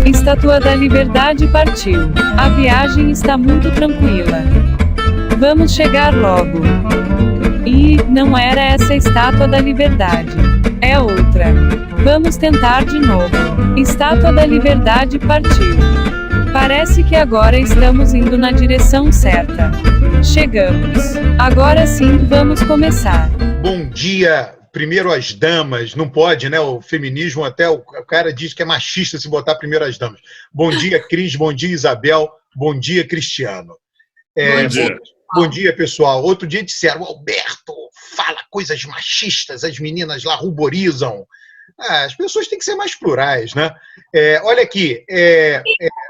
Estátua da Liberdade partiu. A viagem está muito tranquila. Vamos chegar logo. E não era essa a Estátua da Liberdade. É outra. Vamos tentar de novo. Estátua da Liberdade partiu. Parece que agora estamos indo na direção certa. Chegamos. Agora sim, vamos começar. Bom dia. Primeiro as damas, não pode, né? O feminismo, até o cara diz que é machista se botar primeiro as damas. Bom dia, Cris, bom dia, Isabel, bom dia, Cristiano. Bom dia. Bom dia, pessoal. Outro dia disseram, o Alberto fala coisas machistas, as meninas lá ruborizam. As pessoas têm que ser mais plurais, né? Olha aqui.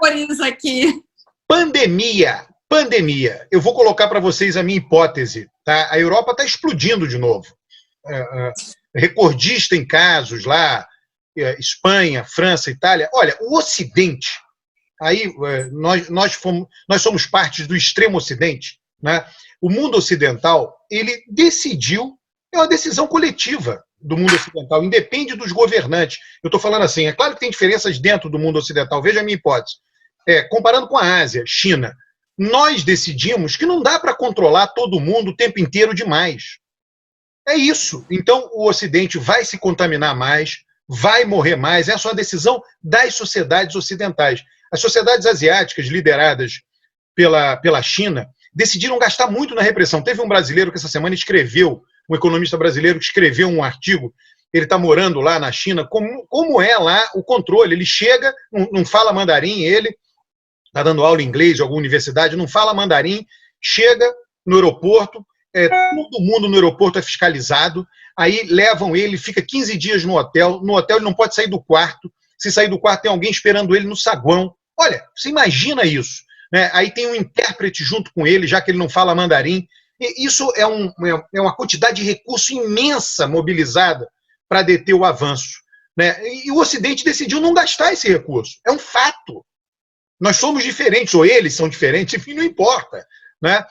Ruboriza aqui. Pandemia. Eu vou colocar para vocês a minha hipótese. Tá? A Europa está explodindo de novo. Recordista em casos lá, Espanha, França, Itália. Olha, o Ocidente, aí nós somos parte do extremo Ocidente, né? O mundo ocidental, ele decidiu, é uma decisão coletiva do mundo ocidental, independe dos governantes. Eu estou falando assim, é claro que tem diferenças dentro do mundo ocidental, veja a minha hipótese. Comparando com a Ásia, China, nós decidimos que não dá para controlar todo mundo o tempo inteiro demais. É isso. Então, o Ocidente vai se contaminar mais, vai morrer mais. Essa é uma decisão das sociedades ocidentais. As sociedades asiáticas, lideradas pela China, decidiram gastar muito na repressão. Teve um brasileiro que essa semana escreveu, um economista brasileiro que escreveu um artigo, ele está morando lá na China, como é lá o controle. Ele chega, não fala mandarim, ele está dando aula em inglês em alguma universidade, não fala mandarim, chega no aeroporto, todo mundo no aeroporto é fiscalizado, aí levam ele, fica 15 dias no hotel ele não pode sair do quarto, se sair do quarto tem alguém esperando ele no saguão. Olha, você imagina isso, né? Aí tem um intérprete junto com ele, já que ele não fala mandarim. E isso é uma quantidade de recurso imensa mobilizada para deter o avanço, né? E o Ocidente decidiu não gastar esse recurso, é um fato. Nós somos diferentes, ou eles são diferentes, enfim, não importa. Né?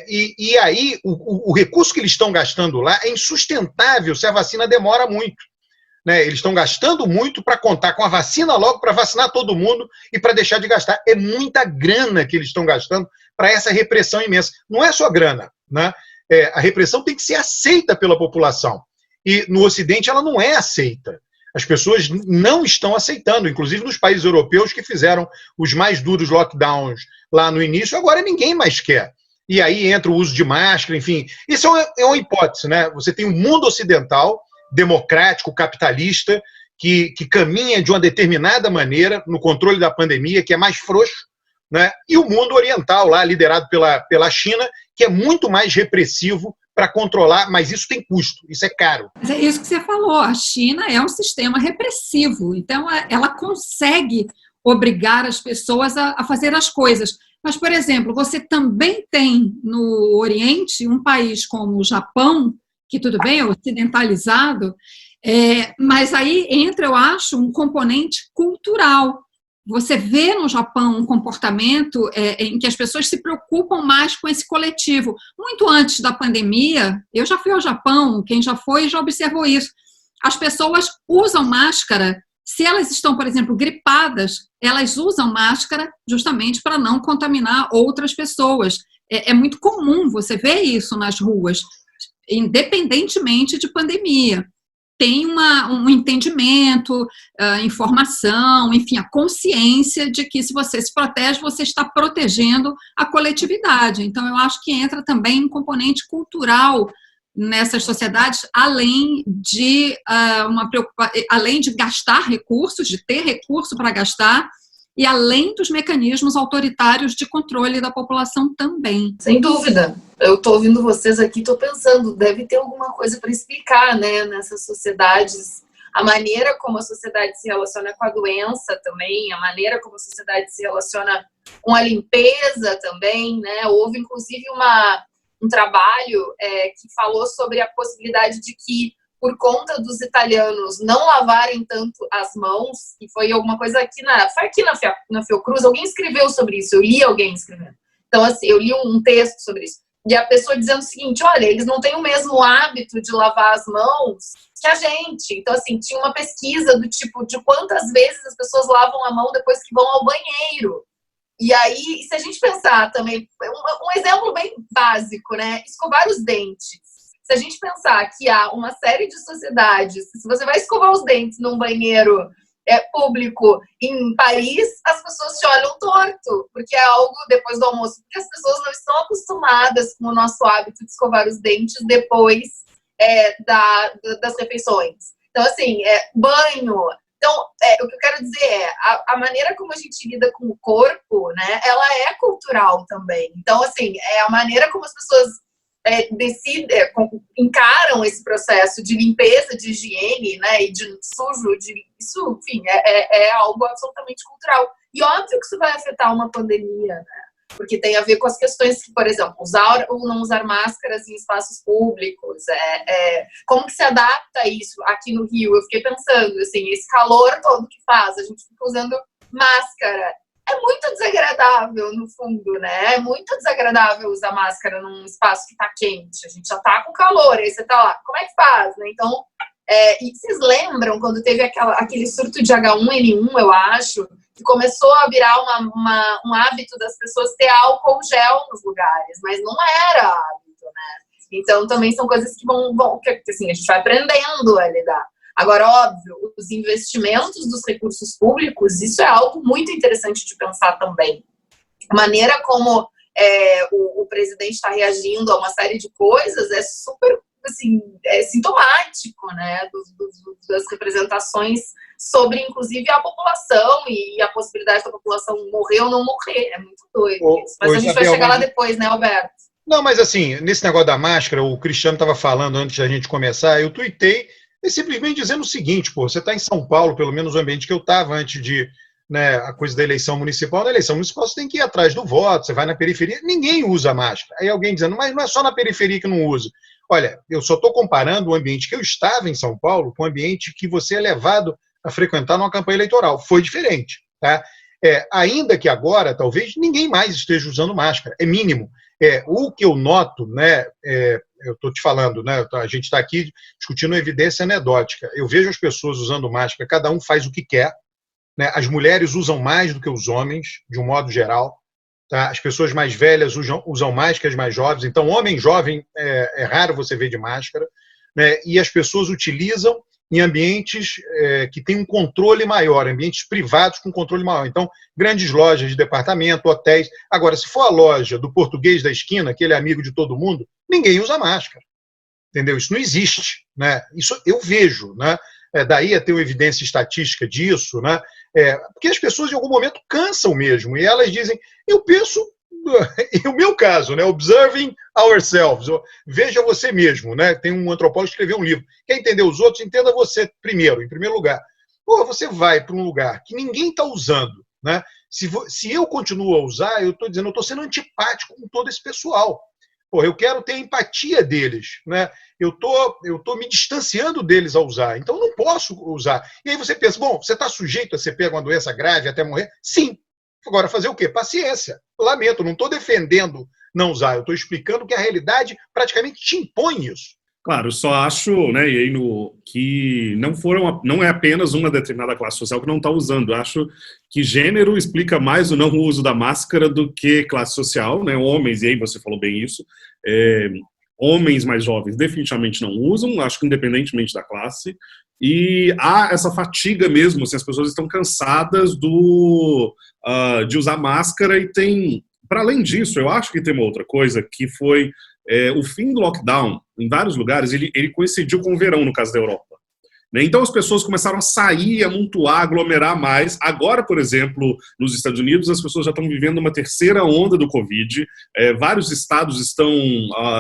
E aí o recurso que eles estão gastando lá é insustentável se a vacina demora muito. Né? Eles estão gastando muito para contar com a vacina logo, para vacinar todo mundo e para deixar de gastar. É muita grana que eles estão gastando para essa repressão imensa. Não é só grana. Né? A repressão tem que ser aceita pela população. E no Ocidente ela não é aceita. As pessoas não estão aceitando, inclusive nos países europeus que fizeram os mais duros lockdowns lá no início, agora ninguém mais quer. E aí entra o uso de máscara, enfim. Isso é uma hipótese, né? Você tem um mundo ocidental, democrático, capitalista, que caminha de uma determinada maneira no controle da pandemia, que é mais frouxo, né? E o mundo oriental, lá liderado pela China, que é muito mais repressivo para controlar, mas isso tem custo, isso é caro. Mas é isso que você falou, a China é um sistema repressivo, então ela consegue obrigar as pessoas a fazer as coisas. Mas, por exemplo, você também tem no Oriente um país como o Japão, que tudo bem, é ocidentalizado, mas aí entra, eu acho, um componente cultural. Você vê no Japão um comportamento em que as pessoas se preocupam mais com esse coletivo. Muito antes da pandemia, eu já fui ao Japão, quem já foi já observou isso. As pessoas usam máscara. Se elas estão, por exemplo, gripadas, elas usam máscara justamente para não contaminar outras pessoas. É muito comum você ver isso nas ruas, independentemente de pandemia. Tem um entendimento, informação, enfim, a consciência de que se você se protege, você está protegendo a coletividade. Então, eu acho que entra também um componente cultural nessas sociedades, além de gastar recursos, de ter recurso para gastar, e além dos mecanismos autoritários de controle da população também. Sem dúvida. Eu estou ouvindo vocês aqui, estou pensando, deve ter alguma coisa para explicar, né, nessas sociedades, a maneira como a sociedade se relaciona com a doença também, a maneira como a sociedade se relaciona com a limpeza também, né? Houve, inclusive, um trabalho que falou sobre a possibilidade de que, por conta dos italianos não lavarem tanto as mãos, e foi alguma coisa foi aqui na Fiocruz, alguém escreveu sobre isso, eu li alguém escrevendo. Então, assim, eu li um texto sobre isso. e a pessoa dizendo o seguinte, olha, eles não têm o mesmo hábito de lavar as mãos que a gente. Então, assim, tinha uma pesquisa do tipo de quantas vezes as pessoas lavam a mão depois que vão ao banheiro. E aí, se a gente pensar também, um exemplo bem básico, né? Escovar os dentes. Se a gente pensar que há uma série de sociedades, se você vai escovar os dentes num banheiro público em Paris, as pessoas te olham torto, porque é algo depois do almoço, porque as pessoas não estão acostumadas com o nosso hábito de escovar os dentes depois das refeições. Então, assim, banho. Então, o que eu quero dizer a maneira como a gente lida com o corpo, né, ela é cultural também. Então, assim, a maneira como as pessoas encaram esse processo de limpeza, de higiene, né, e de sujo, isso, enfim, é algo absolutamente cultural. E óbvio que isso vai afetar uma pandemia, né, porque tem a ver com as questões que, por exemplo, usar ou não usar máscaras em espaços públicos, como que se adapta isso aqui no Rio? Eu fiquei pensando, assim, esse calor todo que faz, a gente fica usando máscara. É muito desagradável, no fundo, né? É muito desagradável usar máscara num espaço que tá quente. A gente já tá com calor, aí você tá lá. Como é que faz, né? Então, e vocês lembram quando teve aquele surto de H1N1, eu acho, que começou a virar um hábito das pessoas ter álcool gel nos lugares, mas não era hábito, né? Então, também são coisas que que assim, a gente vai aprendendo a lidar. Agora, óbvio, os investimentos dos recursos públicos, isso é algo muito interessante de pensar também. A maneira como o presidente está reagindo a uma série de coisas é super, assim, sintomático, né, das representações sobre, inclusive, a população e a possibilidade da população morrer ou não morrer. É muito doido isso. Mas a gente vai chegar lá depois, né, Alberto? Não, mas assim, nesse negócio da máscara, o Cristiano estava falando antes da gente começar, eu tuitei, simplesmente dizendo o seguinte, você está em São Paulo, pelo menos o ambiente que eu estava antes de, né, a coisa da eleição municipal. Na eleição municipal você tem que ir atrás do voto, você vai na periferia, ninguém usa máscara. Aí alguém dizendo, mas não é só na periferia que não usa. Olha, eu só estou comparando o ambiente que eu estava em São Paulo com o ambiente que você é levado a frequentar numa campanha eleitoral. Foi diferente, tá? Ainda que agora, talvez, ninguém mais esteja usando máscara, é mínimo. O que eu noto, né, eu estou te falando, né, a gente está aqui discutindo evidência anedótica. Eu vejo as pessoas usando máscara, cada um faz o que quer, né? As mulheres usam mais do que os homens, de um modo geral, tá? As pessoas mais velhas usam mais que as mais jovens, então homem jovem é raro você ver de máscara, né? E as pessoas utilizam em ambientes que têm um controle maior, ambientes privados com controle maior. Então, grandes lojas de departamento, hotéis. Agora, se for a loja do português da esquina, aquele amigo de todo mundo, ninguém usa máscara. Entendeu? Isso não existe, né? Isso eu vejo, né? Daí a ter uma evidência estatística disso, né? Porque as pessoas, em algum momento, cansam mesmo. E elas dizem, eu penso, em meu caso, né? Observing ourselves. Veja você mesmo, né? Tem um antropólogo que escreveu um livro. Quer entender os outros? Entenda você primeiro, em primeiro lugar. Você vai para um lugar que ninguém está usando, né? Se eu continuo a usar, eu estou dizendo, eu estou sendo antipático com todo esse pessoal. Eu quero ter a empatia deles, né? Eu tô me distanciando deles a usar, então não posso usar. E aí você pensa, você está sujeito a ser pego uma doença grave até morrer? Sim. Agora, fazer o quê? Paciência. Lamento, não estou defendendo não usar, eu estou explicando que a realidade praticamente te impõe isso. Claro, eu só acho, né, e aí que não é apenas uma determinada classe social que não está usando. Eu acho que gênero explica mais o não uso da máscara do que classe social, né? Homens, e aí você falou bem isso, homens mais jovens definitivamente não usam, acho que independentemente da classe, e há essa fatiga mesmo, assim, as pessoas estão cansadas de usar máscara e tem, para além disso, eu acho que tem uma outra coisa que foi o fim do lockdown, em vários lugares, ele coincidiu com o verão, no caso da Europa. Então as pessoas começaram a sair, amontoar, aglomerar mais. Agora, por exemplo, nos Estados Unidos, as pessoas já estão vivendo uma terceira onda do Covid. Vários estados estão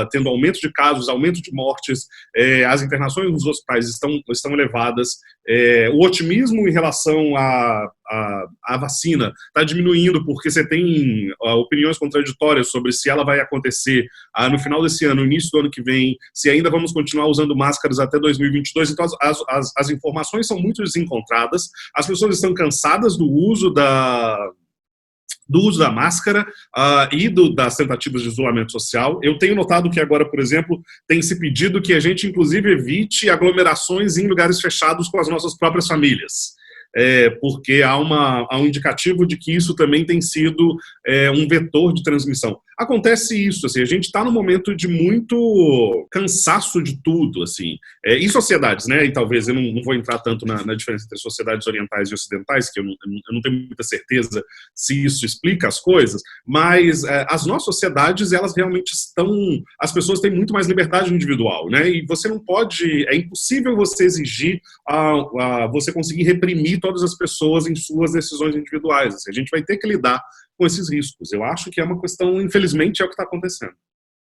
tendo aumento de casos, aumento de mortes. As internações nos hospitais estão elevadas. O otimismo em relação à vacina está diminuindo, porque você tem opiniões contraditórias sobre se ela vai acontecer no final desse ano, no início do ano que vem, se ainda vamos continuar usando máscaras até 2022. Então as informações são muito desencontradas, as pessoas estão cansadas do uso do uso da máscara e das tentativas de isolamento social. Eu tenho notado que agora, por exemplo, tem se pedido que a gente, inclusive, evite aglomerações em lugares fechados com as nossas próprias famílias. Porque há um indicativo de que isso também tem sido um vetor de transmissão. Acontece isso, assim, a gente está num momento de muito cansaço de tudo, assim, em sociedades, né, e talvez eu não vou entrar tanto na diferença entre sociedades orientais e ocidentais, que eu não tenho muita certeza se isso explica as coisas, mas as nossas sociedades, elas realmente as pessoas têm muito mais liberdade individual, né, e você não pode, é impossível você exigir, você conseguir reprimir todas as pessoas em suas decisões individuais, assim, a gente vai ter que lidar com esses riscos. Eu acho que é uma questão, infelizmente, é o que está acontecendo.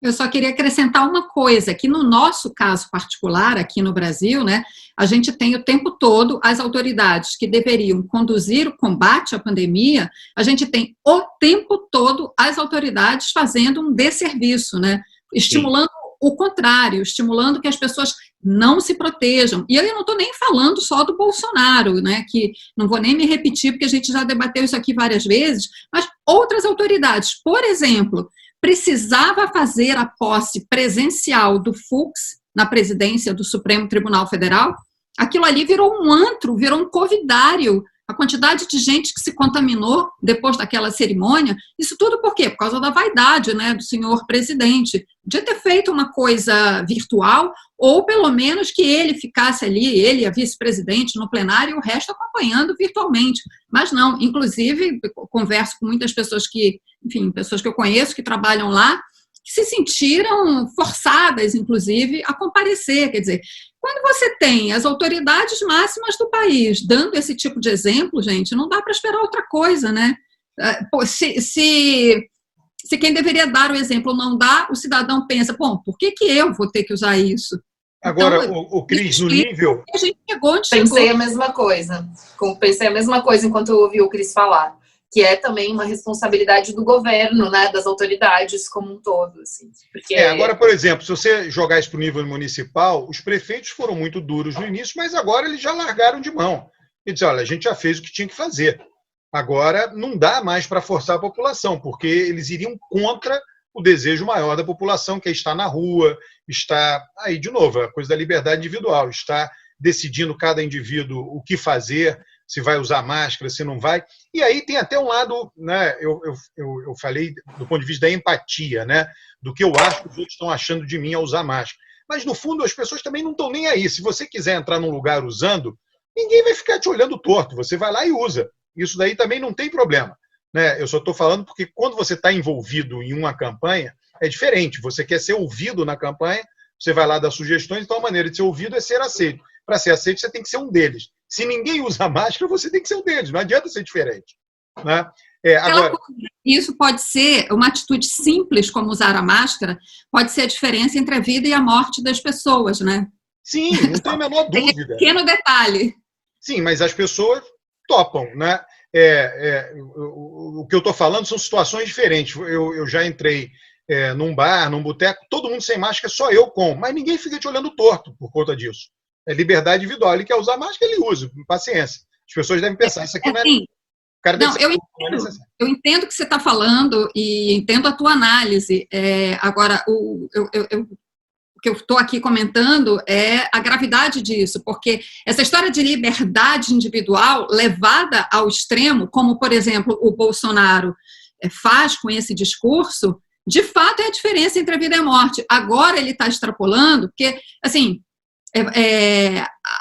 Eu só queria acrescentar uma coisa, que no nosso caso particular, aqui no Brasil, né, a gente tem o tempo todo as autoridades que deveriam conduzir o combate à pandemia, a gente tem o tempo todo as autoridades fazendo um desserviço, né, estimulando o contrário, estimulando que as pessoas não se protejam. E eu não estou nem falando só do Bolsonaro, né, que não vou nem me repetir, porque a gente já debateu isso aqui várias vezes, mas outras autoridades, por exemplo, precisava fazer a posse presencial do Fux na presidência do Supremo Tribunal Federal, aquilo ali virou um antro, virou um covidário. A quantidade de gente que se contaminou depois daquela cerimônia, isso tudo por quê? Por causa da vaidade, né, do senhor presidente. Podia ter feito uma coisa virtual, ou pelo menos que ele ficasse ali, ele, a vice-presidente, no plenário, e o resto acompanhando virtualmente. Mas não, inclusive, converso com muitas pessoas pessoas que eu conheço que trabalham lá, que se sentiram forçadas, inclusive, a comparecer. Quer dizer, quando você tem as autoridades máximas do país dando esse tipo de exemplo, gente, não dá para esperar outra coisa, né? Se quem deveria dar o exemplo não dá, o cidadão pensa, bom, por que eu vou ter que usar isso? Agora, então, Cris, no nível... A gente chegou. Pensei a mesma coisa enquanto eu ouvi o Cris falar, que é também uma responsabilidade do governo, né, das autoridades como um todo. Assim, porque... Agora, por exemplo, se você jogar isso para o nível municipal, os prefeitos foram muito duros no início, mas agora eles já largaram de mão. E dizem, olha, a gente já fez o que tinha que fazer. Agora não dá mais para forçar a população, porque eles iriam contra o desejo maior da população, que é estar na rua, está, aí de novo, a coisa da liberdade individual, está decidindo cada indivíduo o que fazer, se vai usar máscara, se não vai. E aí tem até um lado, né, eu falei do ponto de vista da empatia, né, do que eu acho que os outros estão achando de mim ao usar máscara. Mas, no fundo, as pessoas também não estão nem aí. Se você quiser entrar num lugar usando, ninguém vai ficar te olhando torto. Você vai lá e usa. Isso daí também não tem problema. Né? Eu só estou falando porque quando você está envolvido em uma campanha, é diferente. Você quer ser ouvido na campanha, você vai lá dar sugestões, então a maneira de ser ouvido é ser aceito. Para ser aceito, você tem que ser um deles. Se ninguém usa máscara, você tem que ser um deles. Não adianta ser diferente. Né? Agora... Isso pode ser uma atitude simples, como usar a máscara, pode ser a diferença entre a vida e a morte das pessoas, né? Sim, não tem a menor dúvida. Tem um pequeno detalhe. Sim, mas as pessoas topam, né? O que eu estou falando são situações diferentes. Eu já entrei num bar, num boteco, todo mundo sem máscara, só eu com. Mas ninguém fica te olhando torto por conta disso. É liberdade individual. Ele quer usar máscara, ele usa. Paciência. As pessoas devem pensar, isso aqui não é... Eu entendo o que você está falando e entendo a tua análise. Agora, o que eu estou aqui comentando é a gravidade disso, porque essa história de liberdade individual levada ao extremo, como, por exemplo, o Bolsonaro faz com esse discurso, de fato é a diferença entre a vida e a morte. Agora ele está extrapolando, porque, assim...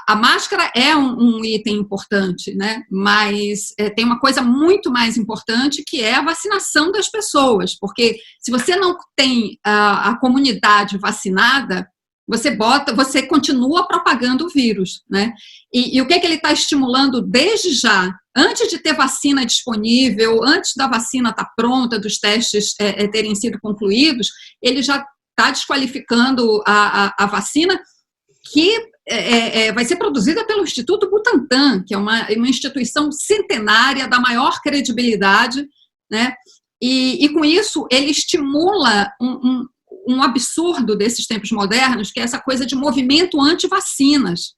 a máscara é um item importante, né? Mas tem uma coisa muito mais importante, que é a vacinação das pessoas, porque se você não tem a comunidade vacinada, você continua propagando o vírus, né? E o que ele está estimulando desde já, antes de ter vacina disponível, antes da vacina estar pronta, dos testes terem sido concluídos, ele já está desqualificando a vacina, que vai ser produzida pelo Instituto Butantan, que é uma instituição centenária da maior credibilidade, né? E com isso ele estimula um absurdo desses tempos modernos, que é essa coisa de movimento anti-vacinas.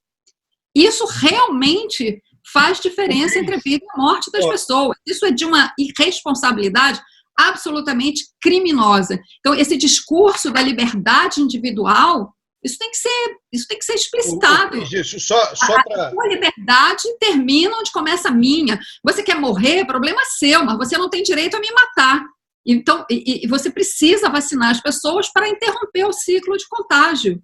Isso realmente faz diferença entre a vida e a morte das pessoas. Isso é de uma irresponsabilidade absolutamente criminosa. Então, esse discurso da liberdade individual, isso tem que ser explicitado. A sua liberdade termina onde começa a minha. Você quer morrer, problema seu, mas você não tem direito a me matar. Então, e você precisa vacinar as pessoas para interromper o ciclo de contágio.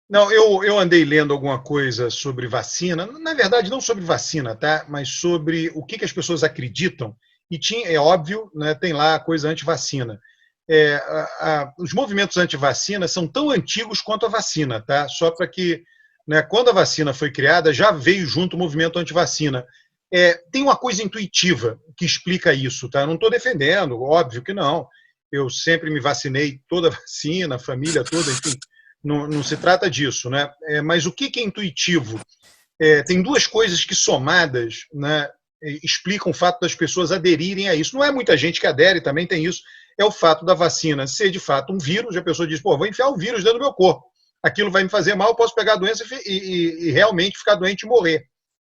Não, eu andei lendo alguma coisa sobre vacina, na verdade não sobre vacina, tá? Mas sobre o que as pessoas acreditam. E é óbvio, né, tem lá a coisa anti-vacina. Os movimentos anti-vacina são tão antigos quanto a vacina, tá? Só para que, né, quando a vacina foi criada, já veio junto o movimento anti-vacina. Tem uma coisa intuitiva que explica isso, tá? Não estou defendendo, óbvio que não. Eu sempre me vacinei, toda a vacina, a família toda, enfim, não se trata disso, né? Mas o que é intuitivo? Tem duas coisas que somadas, né, explicam o fato das pessoas aderirem a isso. Não é muita gente que adere, também tem isso. É o fato da vacina ser, de fato, um vírus. A pessoa diz, vou enfiar um vírus dentro do meu corpo. Aquilo vai me fazer mal, eu posso pegar a doença e realmente ficar doente e morrer.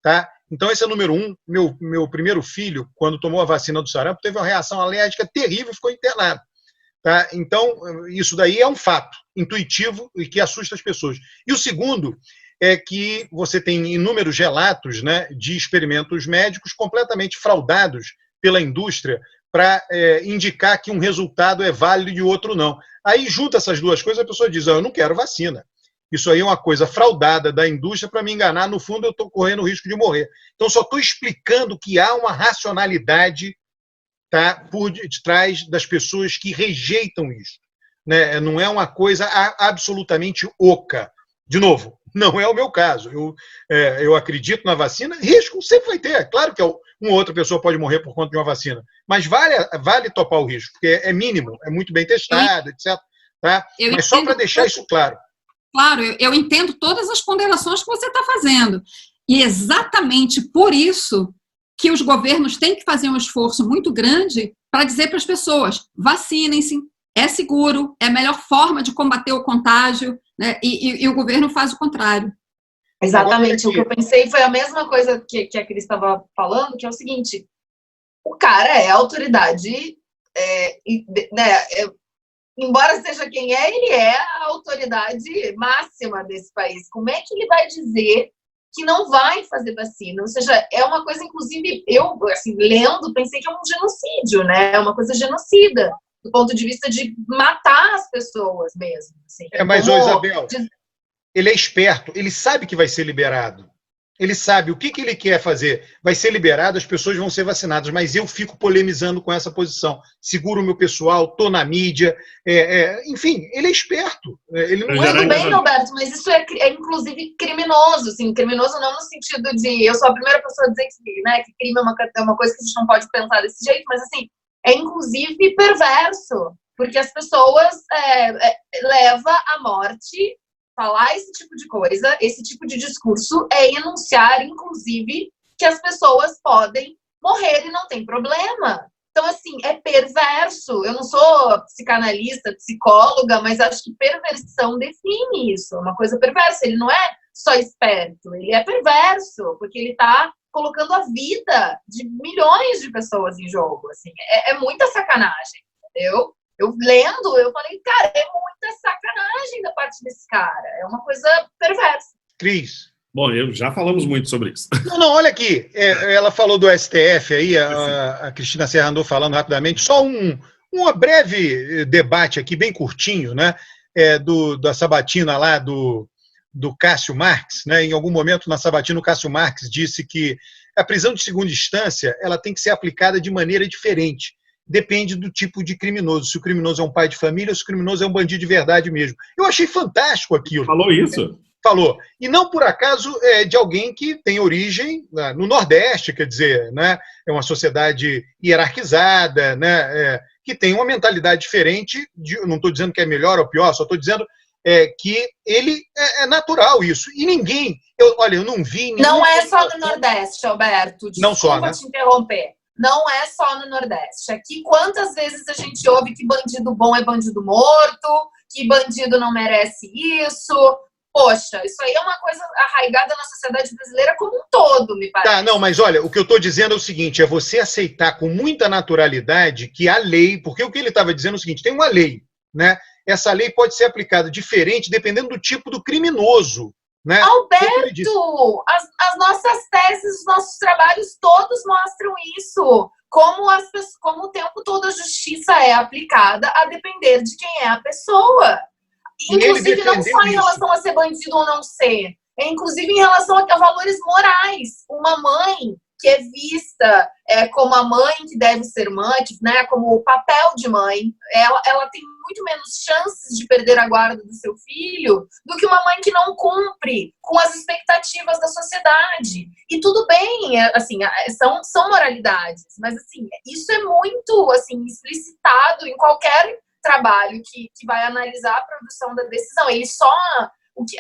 Tá? Então, esse é o número um. Meu primeiro filho, quando tomou a vacina do sarampo, teve uma reação alérgica terrível e ficou internado. Tá? Então, isso daí é um fato intuitivo e que assusta as pessoas. E o segundo é que você tem inúmeros relatos, né, de experimentos médicos completamente fraudados pela indústria para indicar que um resultado é válido e o outro não. Aí, junta essas duas coisas, a pessoa diz, eu não quero vacina. Isso aí é uma coisa fraudada da indústria para me enganar. No fundo, eu estou correndo o risco de morrer. Então, só estou explicando que há uma racionalidade, tá, por detrás das pessoas que rejeitam isso. Né? Não é uma coisa absolutamente oca. De novo, não é o meu caso. Eu acredito na vacina. Risco sempre vai ter. Claro que uma outra pessoa pode morrer por conta de uma vacina. Mas vale topar o risco, porque é mínimo, é muito bem testado, etc. Tá? Mas só para deixar isso claro. Claro, eu entendo todas as ponderações que você está fazendo. E exatamente por isso que os governos têm que fazer um esforço muito grande para dizer para as pessoas, vacinem-se, é seguro, é a melhor forma de combater o contágio, né? E o governo faz o contrário. Exatamente, o que eu pensei foi a mesma coisa que a Cris estava falando, que é o seguinte, o cara é autoridade, né, embora seja quem é, ele é a autoridade máxima desse país. Como é que ele vai dizer que não vai fazer vacina? Ou seja, é uma coisa, inclusive, eu, assim, lendo, pensei que é um genocídio, né? É uma coisa genocida, do ponto de vista de matar as pessoas mesmo. Assim. Mas, Isabel, ele é esperto, ele sabe que vai ser liberado. Ele sabe o que ele quer fazer. Vai ser liberado, as pessoas vão ser vacinadas, mas eu fico polemizando com essa posição. Seguro o meu pessoal, estou na mídia. Enfim, ele é esperto. Ele não Tudo bem, Roberto, mas isso é inclusive criminoso. Assim, criminoso não no sentido de... Eu sou a primeira pessoa a dizer que, né, que crime é uma coisa que a gente não pode pensar desse jeito, mas assim, é inclusive perverso, porque as pessoas levam à morte. Falar esse tipo de coisa, esse tipo de discurso é enunciar, inclusive, que as pessoas podem morrer e não tem problema. Então, assim, é perverso. Eu não sou psicanalista, psicóloga, mas acho que perversão define isso. É uma coisa perversa. Ele não é só esperto, ele é perverso, porque ele está colocando a vida de milhões de pessoas em jogo. Assim. É muita sacanagem, entendeu? Eu lendo, eu falei, cara, é muita sacanagem da parte desse cara. É uma coisa perversa. Cris. Bom, já falamos muito sobre isso. Não, olha aqui. Ela falou do STF aí, a Cristina Serra andou falando rapidamente. Só um breve debate aqui, bem curtinho, né? Da sabatina lá do Cássio Marques, né? Em algum momento na sabatina o Cássio Marques disse que a prisão de segunda instância ela tem que ser aplicada de maneira diferente. Depende do tipo de criminoso. Se o criminoso é um pai de família ou se o criminoso é um bandido de verdade mesmo. Eu achei fantástico aquilo. Falou isso? Falou. E não por acaso de alguém que tem origem no Nordeste, quer dizer, né? É uma sociedade hierarquizada, né? Que tem uma mentalidade diferente. Não estou dizendo que é melhor ou pior, só estou dizendo que ele é natural isso. E ninguém... eu não vi... Não é só no Nordeste, Alberto. Não só, né? Te interromper. Não é só no Nordeste. Aqui, quantas vezes a gente ouve que bandido bom é bandido morto, que bandido não merece isso. Poxa, isso aí é uma coisa arraigada na sociedade brasileira como um todo, me parece. Tá, não, mas olha, o que eu estou dizendo é o seguinte, é você aceitar com muita naturalidade que a lei, porque o que ele estava dizendo é o seguinte, tem uma lei, né? Essa lei pode ser aplicada diferente dependendo do tipo do criminoso, né? Alberto, as nossas teses, os nossos trabalhos todos mostram isso. Como o tempo todo a justiça é aplicada a depender de quem é a pessoa. Inclusive, não só em relação a ser bandido ou não ser, inclusive em relação a valores morais. Uma mãe que é vista como a mãe que deve ser mãe, né, como o papel de mãe, ela tem muito menos chances de perder a guarda do seu filho do que uma mãe que não cumpre com as expectativas da sociedade. E tudo bem, assim, são moralidades, mas assim, isso é muito assim, explicitado em qualquer trabalho que vai analisar a produção da decisão.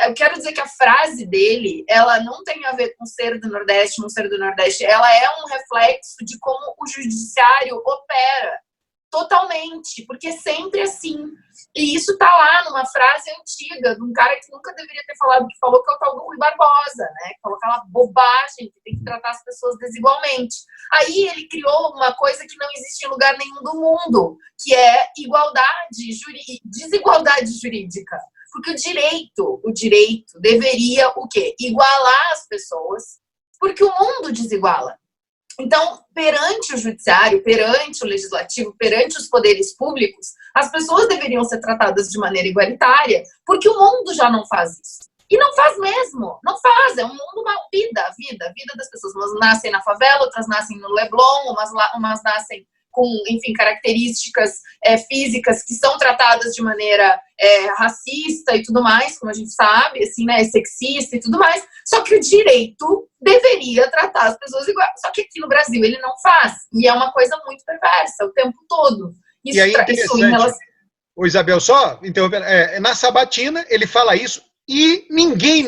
Eu quero dizer que a frase dele, ela não tem a ver com ser do Nordeste, não ser do Nordeste, ela é um reflexo de como o judiciário opera totalmente, porque é sempre assim. E isso tá lá numa frase antiga de um cara que nunca deveria ter falado, que falou, que é o tal do Rui Barbosa, né? Que falou aquela bobagem que tem que tratar as pessoas desigualmente. Aí ele criou uma coisa que não existe em lugar nenhum do mundo, que é desigualdade jurídica. Porque o direito deveria o quê? Igualar as pessoas, porque o mundo desiguala. Então, perante o judiciário, perante o legislativo, perante os poderes públicos, as pessoas deveriam ser tratadas de maneira igualitária, porque o mundo já não faz isso. E não faz mesmo, não faz, é um mundo, a vida das pessoas. Umas nascem na favela, outras nascem no Leblon, umas nascem com, enfim, características físicas que são tratadas de maneira racista e tudo mais, como a gente sabe, assim, né, sexista e tudo mais. Só que o direito deveria tratar as pessoas igual. Só que aqui no Brasil ele não faz. E é uma coisa muito perversa o tempo todo. Isso, e aí, interessante, Isabel, só interrompendo, na sabatina ele fala isso e ninguém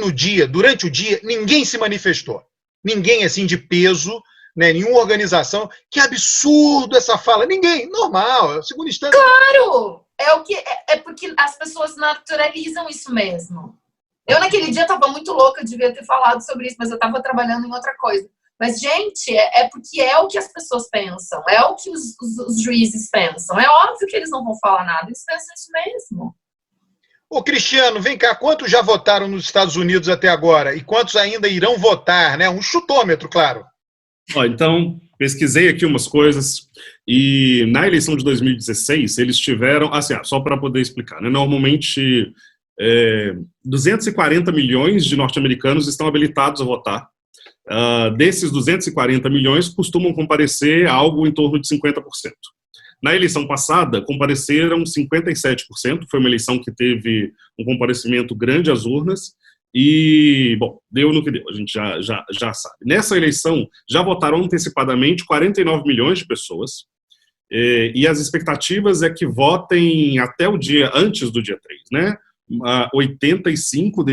durante o dia, ninguém se manifestou. Ninguém, assim, de peso, né, nenhuma organização. Que absurdo essa fala. Ninguém, normal, segunda instância. Claro! É porque as pessoas naturalizam isso mesmo. Eu, naquele dia, estava muito louca, eu devia ter falado sobre isso, mas eu estava trabalhando em outra coisa. Mas, gente, porque é o que as pessoas pensam, é o que os juízes pensam. É óbvio que eles não vão falar nada, eles pensam isso mesmo. Ô, Cristiano, vem cá, quantos já votaram nos Estados Unidos até agora? E quantos ainda irão votar, né? Um chutômetro, claro. Então, pesquisei aqui umas coisas e na eleição de 2016 eles tiveram, assim, só para poder explicar, né? Normalmente 240 milhões de norte-americanos estão habilitados a votar. Desses 240 milhões costumam comparecer algo em torno de 50%. Na eleição passada, compareceram 57%, foi uma eleição que teve um comparecimento grande às urnas, e, bom, deu no que deu, a gente já sabe. Nessa eleição, já votaram antecipadamente 49 milhões de pessoas, e as expectativas é que votem até o dia, antes do dia 3, né? 85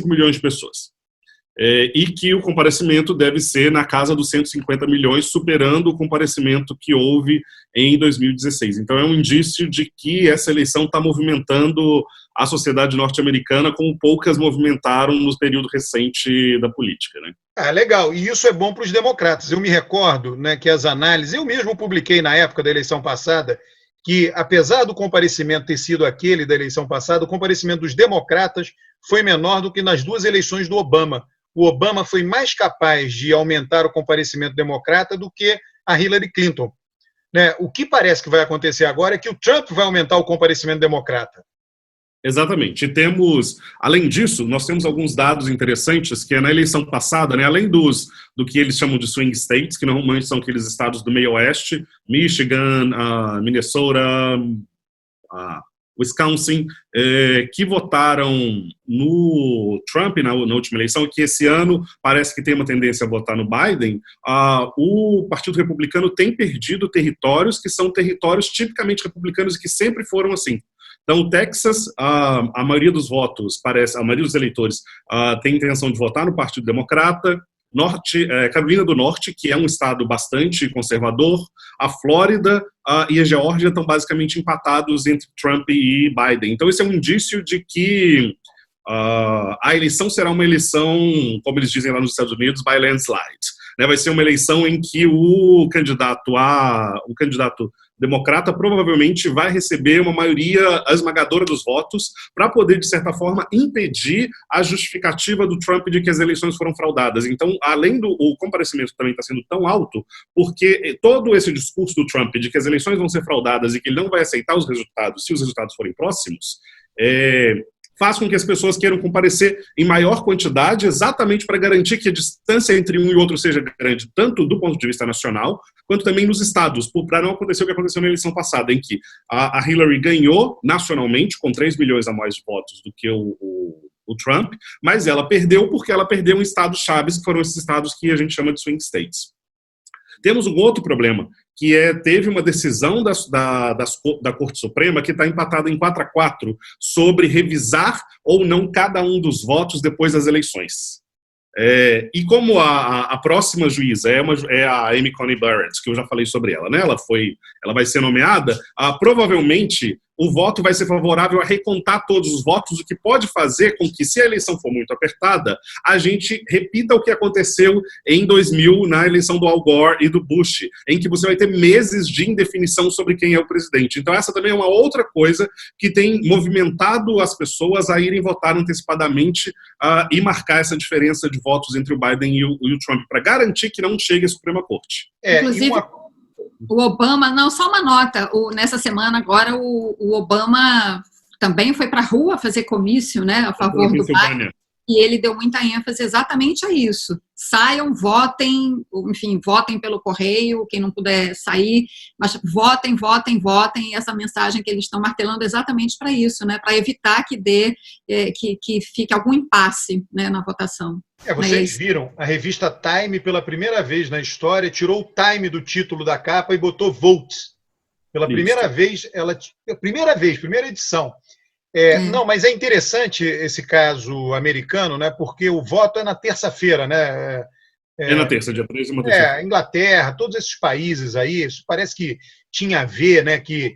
milhões de pessoas. E que o comparecimento deve ser na casa dos 150 milhões, superando o comparecimento que houve em 2016. Então, é um indício de que essa eleição está movimentando a sociedade norte-americana como poucas movimentaram no período recente da política, né? Legal. E isso é bom para os democratas. Eu me recordo, né, que as análises... Eu mesmo publiquei na época da eleição passada que, apesar do comparecimento ter sido aquele da eleição passada, o comparecimento dos democratas foi menor do que nas duas eleições do Obama. O Obama foi mais capaz de aumentar o comparecimento democrata do que a Hillary Clinton, né? O que parece que vai acontecer agora é que o Trump vai aumentar o comparecimento democrata. Exatamente. E temos, além disso, nós temos alguns dados interessantes que na eleição passada, né, além do que eles chamam de swing states, que normalmente são aqueles estados do meio oeste, Michigan, Minnesota, Wisconsin, que votaram no Trump na última eleição, que esse ano parece que tem uma tendência a votar no Biden, o Partido Republicano tem perdido territórios que são territórios tipicamente republicanos e que sempre foram assim. Então, o Texas, a maioria dos votos, a maioria dos eleitores tem intenção de votar no Partido Democrata. Carolina do Norte, que é um estado bastante conservador, a Flórida e a Geórgia estão basicamente empatados entre Trump e Biden. Então, esse é um indício de que a eleição será uma eleição, como eles dizem lá nos Estados Unidos, by landslide. Né? Vai ser uma eleição em que o candidato democrata provavelmente vai receber uma maioria esmagadora dos votos para poder, de certa forma, impedir a justificativa do Trump de que as eleições foram fraudadas. Então, além do o comparecimento também está sendo tão alto, porque todo esse discurso do Trump de que as eleições vão ser fraudadas e que ele não vai aceitar os resultados se os resultados forem próximos, faz com que as pessoas queiram comparecer em maior quantidade, exatamente para garantir que a distância entre um e outro seja grande, tanto do ponto de vista nacional, quanto também nos estados, para não acontecer o que aconteceu na eleição passada, em que a Hillary ganhou nacionalmente, com 3 milhões a mais de votos do que o Trump, mas ela perdeu porque ela perdeu em estados chaves, que foram esses estados que a gente chama de swing states. Temos um outro problema, que teve uma decisão da Corte Suprema que está empatada em 4-4 sobre revisar ou não cada um dos votos depois das eleições. E como a próxima juíza é a Amy Coney Barrett, que eu já falei sobre ela, né? Ela vai ser nomeada, provavelmente o voto vai ser favorável a recontar todos os votos, o que pode fazer com que, se a eleição for muito apertada, a gente repita o que aconteceu em 2000 na eleição do Al Gore e do Bush, em que você vai ter meses de indefinição sobre quem é o presidente. Então essa também é uma outra coisa que tem movimentado as pessoas a irem votar antecipadamente e marcar essa diferença de votos entre o Biden e o Trump, para garantir que não chegue à Suprema Corte. Inclusive, o Obama, não, só uma nota, nessa semana agora o Obama também foi para a rua fazer comício, né, a favor do Biden, e ele deu muita ênfase exatamente a isso. Saiam, votem, enfim, votem pelo correio, quem não puder sair, mas votem, votem, votem, e essa mensagem que eles estão martelando exatamente para isso, né, para evitar que que fique algum impasse, né, na votação. Vocês viram, a revista Time, pela primeira vez na história, tirou o Time do título da capa e botou Votes. Pela primeira vez, primeira edição. Não, mas é interessante esse caso americano, né? Porque o voto é na terça-feira, né? É na terça, dia 13, uma terça. Inglaterra, todos esses países aí, isso parece que tinha a ver, né? Que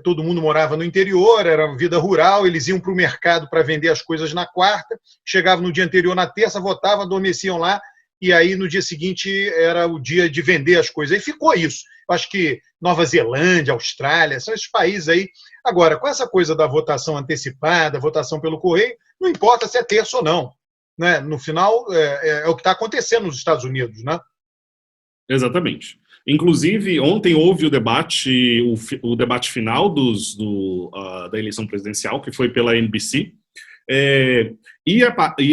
todo mundo morava no interior, era vida rural, eles iam para o mercado para vender as coisas na quarta, chegavam no dia anterior na terça, votavam, adormeciam lá, e aí no dia seguinte era o dia de vender as coisas. E ficou isso. Eu acho que Nova Zelândia, Austrália, são esses países aí. Agora, com essa coisa da votação antecipada, votação pelo correio, não importa se é terça ou não. Né? No final, é o que está acontecendo nos Estados Unidos, né? Exatamente. Inclusive, ontem houve o debate final da eleição presidencial, que foi pela NBC. E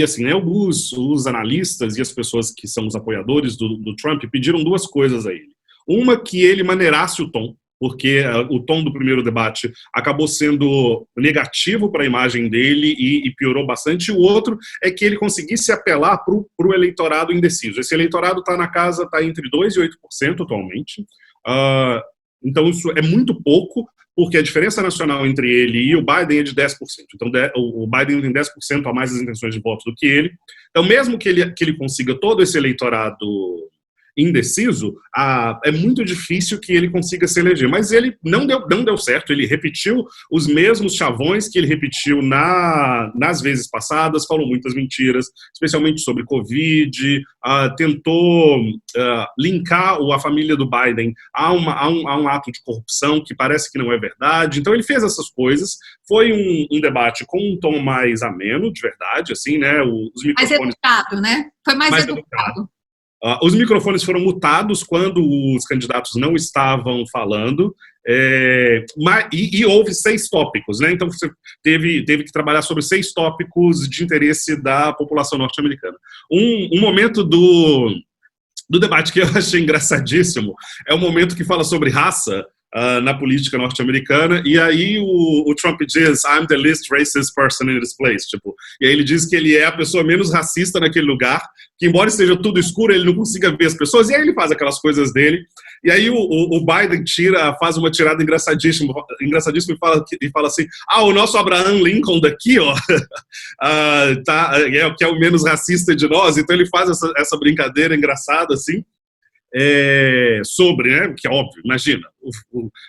assim, né, os analistas e as pessoas que são os apoiadores do Trump pediram duas coisas a ele. Uma, que ele maneirasse o tom, porque o tom do primeiro debate acabou sendo negativo para a imagem dele e piorou bastante. O outro é que ele conseguisse apelar para o eleitorado indeciso. Esse eleitorado está na casa, está entre 2% e 8% atualmente. Então isso é muito pouco, porque a diferença nacional entre ele e o Biden é de 10%. Então o Biden tem 10% a mais das intenções de voto do que ele. Então mesmo que ele consiga todo esse eleitorado indeciso, é muito difícil que ele consiga se eleger. Mas ele não deu certo, ele repetiu os mesmos chavões que ele repetiu nas vezes passadas, falou muitas mentiras, especialmente sobre Covid, tentou linkar a família do Biden a um ato de corrupção que parece que não é verdade. Então ele fez essas coisas, foi um debate com um tom mais ameno, de verdade, assim, né? Os microfones... Mais educado, né? Foi mais educado. Os microfones foram mutados quando os candidatos não estavam falando, e houve 6 tópicos, né? Então você teve que trabalhar sobre 6 tópicos de interesse da população norte-americana. Um momento do debate que eu achei engraçadíssimo é o momento que fala sobre raça na política norte-americana, e aí o Trump diz, I'm the least racist person in this place, tipo, e aí ele diz que ele é a pessoa menos racista naquele lugar, que embora esteja tudo escuro, ele não consiga ver as pessoas, e aí ele faz aquelas coisas dele, e aí o Biden faz uma tirada engraçadíssima e fala assim, o nosso Abraham Lincoln daqui, ó, que é o menos racista de nós, então ele faz essa brincadeira engraçada, assim, sobre, né, que é óbvio, imagina,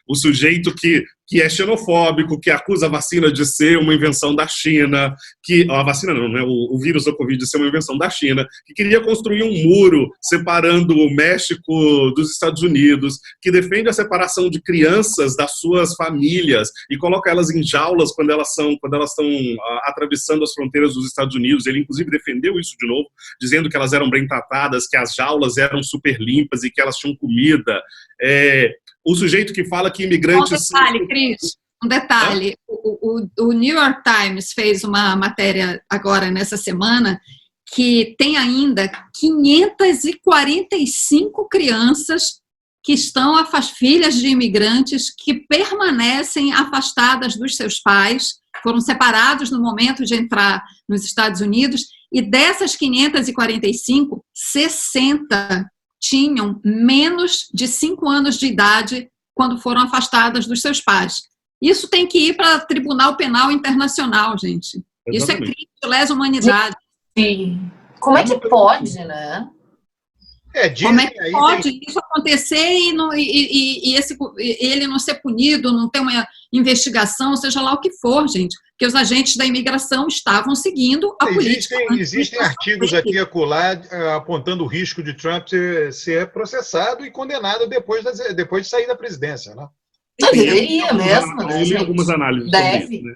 o sujeito que que é xenofóbico, que acusa a vacina de ser uma invenção da China, que a vacina não, né? O vírus da Covid de ser uma invenção da China, que queria construir um muro separando o México dos Estados Unidos, que defende a separação de crianças das suas famílias e coloca elas em jaulas quando elas estão atravessando as fronteiras dos Estados Unidos. Ele, inclusive, defendeu isso de novo, dizendo que elas eram bem tratadas, que as jaulas eram super limpas e que elas tinham comida. O sujeito que fala que imigrantes... Um detalhe, Cris, um detalhe. O New York Times fez uma matéria agora, nessa semana, que tem ainda 545 crianças que estão, filhas de imigrantes, que permanecem afastadas dos seus pais, foram separados no momento de entrar nos Estados Unidos, e dessas 545, 60 tinham menos de 5 anos de idade quando foram afastadas dos seus pais. Isso tem que ir para o Tribunal Penal Internacional, gente. Exatamente. Isso é crime de lesa humanidade. Sim. Como é que pode, né? Como é que pode isso acontecer e ele não ser punido, não ter uma investigação, seja lá o que for, gente? Porque os agentes da imigração estavam seguindo a política. Existem artigos aqui e acolá apontando o risco de Trump ser processado e condenado depois de sair da presidência, né? Deveria mesmo, né, gente? gente? Algumas análises Deve. sobre isso, né?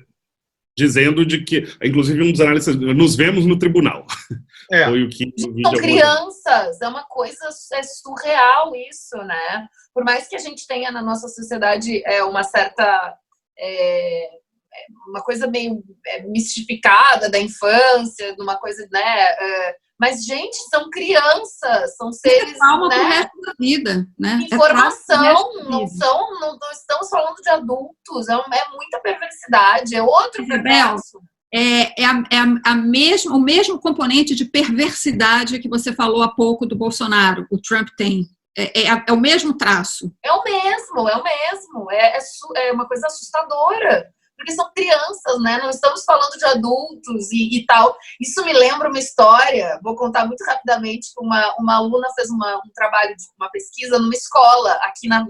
Dizendo de que, inclusive, um dos analistas, nos vemos no tribunal. Foi o que São crianças, é uma coisa surreal isso, né? Por mais que a gente tenha na nossa sociedade uma certa... uma coisa meio mistificada da infância, de uma coisa, né? Mas, gente, são crianças, são seres, trauma né? pro resto da vida, né? Informação, não estamos falando de adultos, é muita perversidade, é outro perverso. O mesmo componente de perversidade que você falou há pouco do Bolsonaro, o Trump tem. É o mesmo traço. É o mesmo. É uma coisa assustadora. Porque são crianças, né? Não estamos falando de adultos e tal. Isso me lembra uma história, vou contar muito rapidamente, que uma aluna fez um trabalho de uma pesquisa numa escola aqui no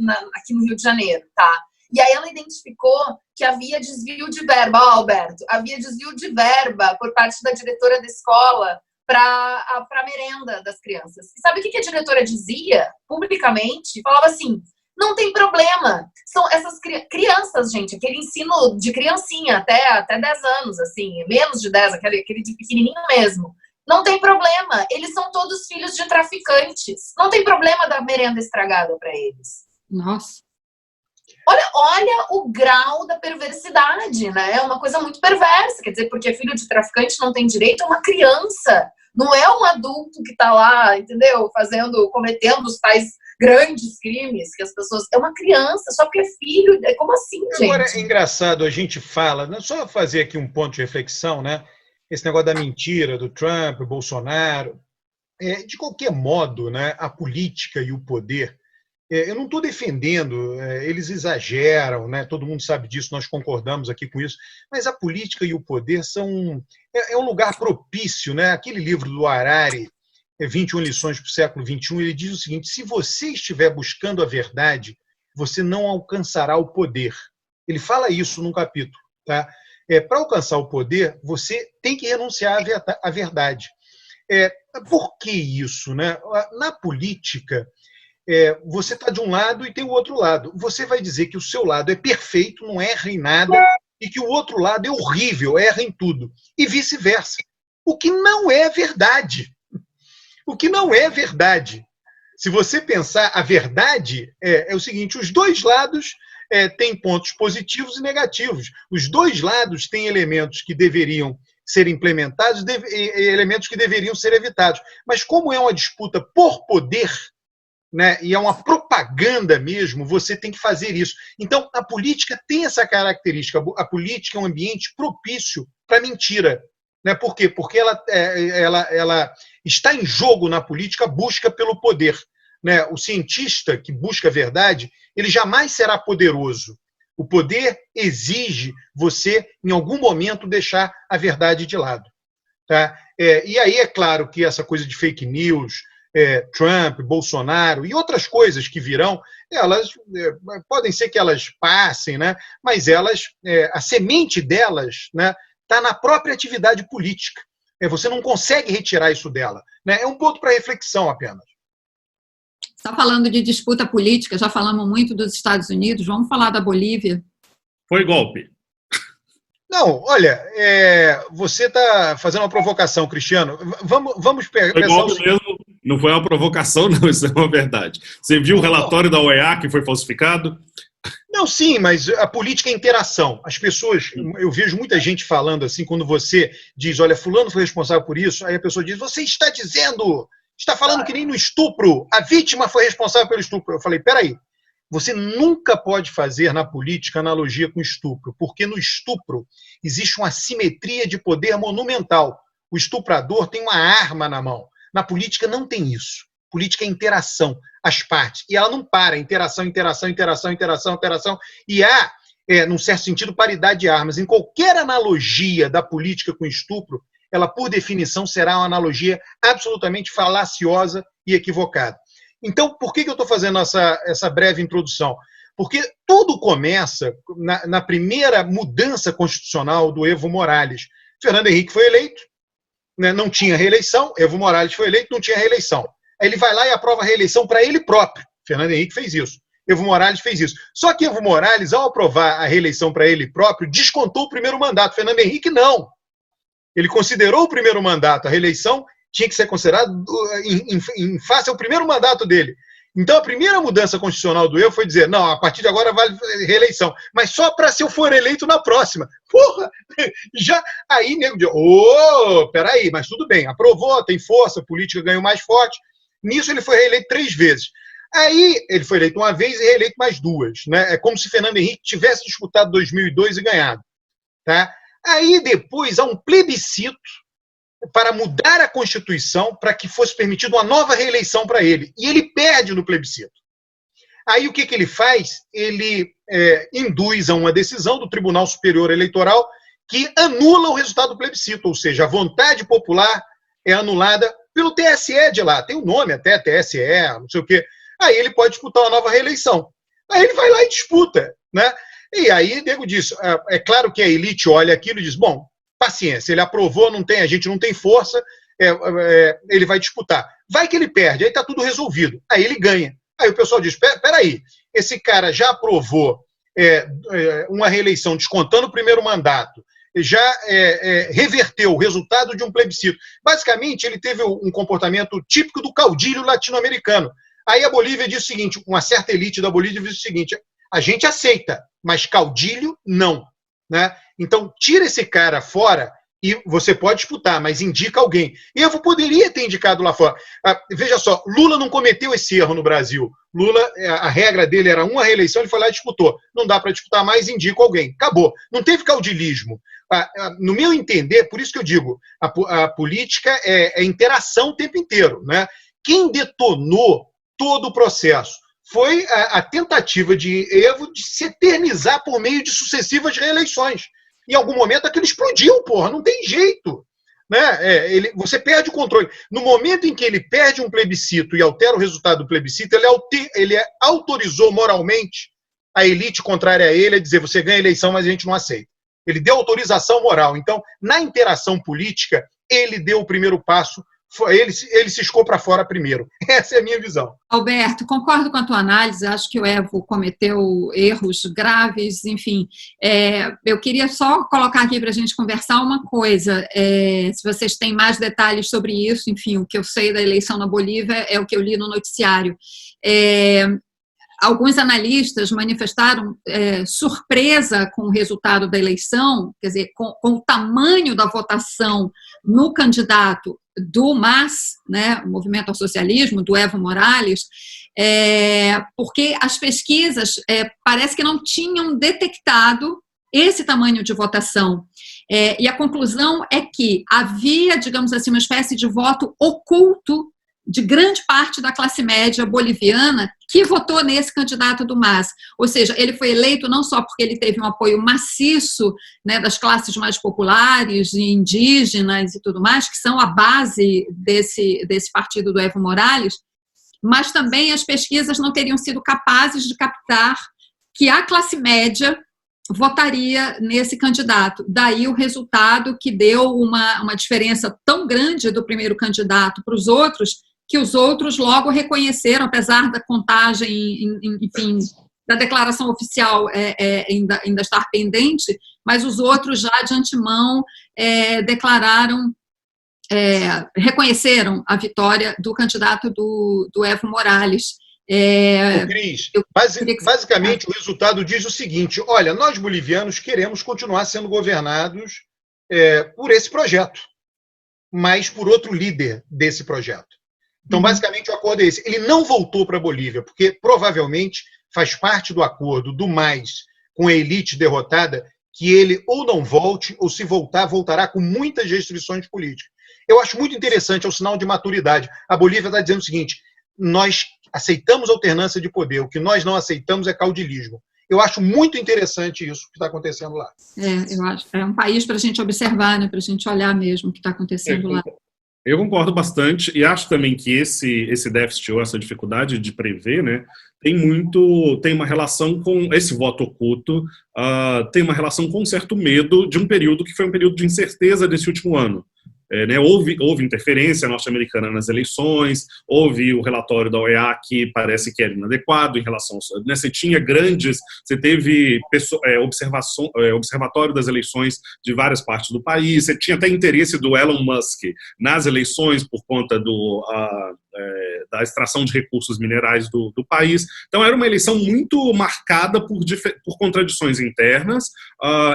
Rio de Janeiro, tá? E aí ela identificou que havia desvio de verba, Alberto, havia desvio de verba por parte da diretora da escola para a merenda das crianças. E sabe o que a diretora dizia publicamente? Falava assim: não tem problema. São essas crianças, gente, aquele ensino de criancinha até 10 anos, assim, menos de 10, aquele de pequenininho mesmo. Não tem problema. Eles são todos filhos de traficantes. Não tem problema da merenda estragada para eles. Nossa. Olha o grau da perversidade, né? É uma coisa muito perversa. Quer dizer, porque filho de traficante não tem direito a uma criança. Não é um adulto que está lá, entendeu? Cometendo os tais grandes crimes que as pessoas... É uma criança, só porque é filho... Como assim, gente? Agora, é engraçado, a gente fala... Não, só fazer aqui um ponto de reflexão, né? Esse negócio da mentira, do Trump, Bolsonaro... de qualquer modo, né, a política e o poder... eu não estou defendendo, eles exageram, né? Todo mundo sabe disso, nós concordamos aqui com isso, mas a política e o poder são... É um lugar propício, né? Aquele livro do Harari, 21 lições para o século XXI, ele diz o seguinte: se você estiver buscando a verdade, você não alcançará o poder. Ele fala isso num capítulo. Tá? Para alcançar o poder, você tem que renunciar à verdade. Por que isso? Né? Na política, você está de um lado e tem o outro lado. Você vai dizer que o seu lado é perfeito, não erra em nada, e que o outro lado é horrível, erra em tudo. E vice-versa. O que não é verdade. O que não é verdade. Se você pensar, a verdade é o seguinte: os dois lados têm pontos positivos e negativos. Os dois lados têm elementos que deveriam ser implementados e elementos que deveriam ser evitados. Mas como é uma disputa por poder, né, e é uma propaganda mesmo, você tem que fazer isso. Então, a política tem essa característica. A política é um ambiente propício para mentira. Né? Por quê? Porque ela está em jogo na política, busca pelo poder. Né? O cientista que busca a verdade, ele jamais será poderoso. O poder exige você, em algum momento, deixar a verdade de lado. Tá? E aí é claro que essa coisa de fake news, Trump, Bolsonaro e outras coisas que virão, elas podem ser que elas passem, né? Mas elas, a semente delas, né, está na própria atividade política. Você não consegue retirar isso dela, né? É um ponto para reflexão apenas. Está falando de disputa política, já falamos muito dos Estados Unidos, vamos falar da Bolívia. Foi golpe. Não, olha, você está fazendo uma provocação, Cristiano. Vamos Foi golpe mesmo, não foi uma provocação, não, isso é uma verdade. Você viu o relatório da OEA que foi falsificado? Não, sim, mas a política é interação. As pessoas, eu vejo muita gente falando assim, quando você diz, olha, fulano foi responsável por isso, aí a pessoa diz, você está falando que nem no estupro, a vítima foi responsável pelo estupro. Eu falei, peraí, você nunca pode fazer na política analogia com estupro, porque no estupro existe uma assimetria de poder monumental. O estuprador tem uma arma na mão. Na política não tem isso. Política é interação, as partes. E ela não para, interação. E há, num certo sentido, paridade de armas. Em qualquer analogia da política com estupro, ela, por definição, será uma analogia absolutamente falaciosa e equivocada. Então, por que eu estou fazendo essa breve introdução? Porque tudo começa na primeira mudança constitucional do Evo Morales. Fernando Henrique foi eleito, né, não tinha reeleição, Evo Morales foi eleito, não tinha reeleição. Aí ele vai lá e aprova a reeleição para ele próprio. Fernando Henrique fez isso. Evo Morales fez isso. Só que Evo Morales, ao aprovar a reeleição para ele próprio, descontou o primeiro mandato. Fernando Henrique, não. Ele considerou o primeiro mandato, a reeleição tinha que ser considerada em face ao primeiro mandato dele. Então, a primeira mudança constitucional do Evo foi dizer, não, a partir de agora vale reeleição, mas só para se eu for eleito na próxima. Porra! Já, aí, nego diz, peraí, mas tudo bem, aprovou, tem força, a política ganhou mais forte. Nisso, ele foi reeleito 3 vezes. Aí, ele foi eleito uma vez e reeleito mais 2. Né? É como se Fernando Henrique tivesse disputado 2002 e ganhado. Tá? Aí, depois, há um plebiscito para mudar a Constituição para que fosse permitida uma nova reeleição para ele. E ele perde no plebiscito. Aí, o que ele faz? Ele induz a uma decisão do Tribunal Superior Eleitoral que anula o resultado do plebiscito, ou seja, a vontade popular é anulada pelo TSE de lá, tem o nome até, TSE, não sei o quê. Aí ele pode disputar uma nova reeleição. Aí ele vai lá e disputa, né? E aí, nego disse, é claro que a elite olha aquilo e diz, bom, paciência, ele aprovou, a gente não tem força, ele vai disputar. Vai que ele perde, aí está tudo resolvido. Aí ele ganha. Aí o pessoal diz, peraí, esse cara já aprovou uma reeleição descontando o primeiro mandato, já reverteu o resultado de um plebiscito. Basicamente, ele teve um comportamento típico do caudilho latino-americano. Aí a Bolívia diz o seguinte, uma certa elite da Bolívia diz o seguinte, a gente aceita, mas caudilho não. Né? Então, tira esse cara fora e você pode disputar, mas indica alguém. E eu poderia ter indicado lá fora. Veja só, Lula não cometeu esse erro no Brasil. Lula, a regra dele era uma reeleição, ele foi lá e disputou. Não dá para disputar mais, indica alguém. Acabou. Não teve caudilismo. No meu entender, por isso que eu digo, a política é interação o tempo inteiro. Né? Quem detonou todo o processo foi a tentativa de Evo de se eternizar por meio de sucessivas reeleições. Em algum momento aquilo explodiu, porra, não tem jeito. Né? Você perde o controle. No momento em que ele perde um plebiscito e altera o resultado do plebiscito, ele autorizou moralmente a elite contrária a ele a dizer, você ganha a eleição, mas a gente não aceita. Ele deu autorização moral. Então, na interação política, ele deu o primeiro passo, ele ciscou para fora primeiro. Essa é a minha visão. Alberto, concordo com a tua análise, acho que o Evo cometeu erros graves, enfim. Eu queria só colocar aqui para a gente conversar uma coisa, se vocês têm mais detalhes sobre isso, enfim, o que eu sei da eleição na Bolívia é o que eu li no noticiário. Alguns analistas manifestaram surpresa com o resultado da eleição, quer dizer, com o tamanho da votação no candidato do MAS, né, o Movimento ao Socialismo, do Evo Morales, porque as pesquisas parece que não tinham detectado esse tamanho de votação. E a conclusão é que havia, digamos assim, uma espécie de voto oculto de grande parte da classe média boliviana que votou nesse candidato do MAS. Ou seja, ele foi eleito não só porque ele teve um apoio maciço, né, das classes mais populares e indígenas e tudo mais, que são a base desse partido do Evo Morales, mas também as pesquisas não teriam sido capazes de captar que a classe média votaria nesse candidato. Daí o resultado que deu uma diferença tão grande do primeiro candidato para os outros, que os outros logo reconheceram, apesar da contagem, enfim, da declaração oficial ainda estar pendente, mas os outros já de antemão declararam, reconheceram a vitória do candidato do Evo Morales. Cris, basicamente o resultado diz o seguinte: olha, nós bolivianos queremos continuar sendo governados por esse projeto, mas por outro líder desse projeto. Então, basicamente, o acordo é esse. Ele não voltou para a Bolívia, porque provavelmente faz parte do acordo do MAS com a elite derrotada que ele ou não volte, ou se voltar, voltará com muitas restrições políticas. Eu acho muito interessante, é um sinal de maturidade. A Bolívia está dizendo o seguinte: nós aceitamos alternância de poder, o que nós não aceitamos é caudilismo. Eu acho muito interessante isso que está acontecendo lá. Eu acho. É um país para a gente observar, né, para a gente olhar mesmo o que está acontecendo lá. Eu concordo bastante e acho também que esse déficit ou essa dificuldade de prever, né, tem uma relação com esse voto oculto, tem uma relação com um certo medo de um período que foi um período de incerteza desse último ano. Houve interferência norte-americana nas eleições, houve o relatório da OEA que parece que era inadequado em relação ao... Né, você teve observatório das eleições de várias partes do país, você tinha até interesse do Elon Musk nas eleições por conta da extração de recursos minerais do país. Então era uma eleição muito marcada por contradições internas,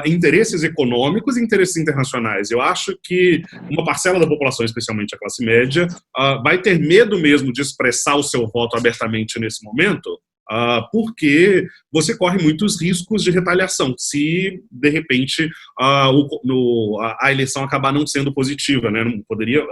interesses econômicos e interesses internacionais. Eu acho que uma parcela da população, especialmente a classe média, vai ter medo mesmo de expressar o seu voto abertamente nesse momento, porque você corre muitos riscos de retaliação se, de repente, a eleição acabar não sendo positiva, né? Não poderia...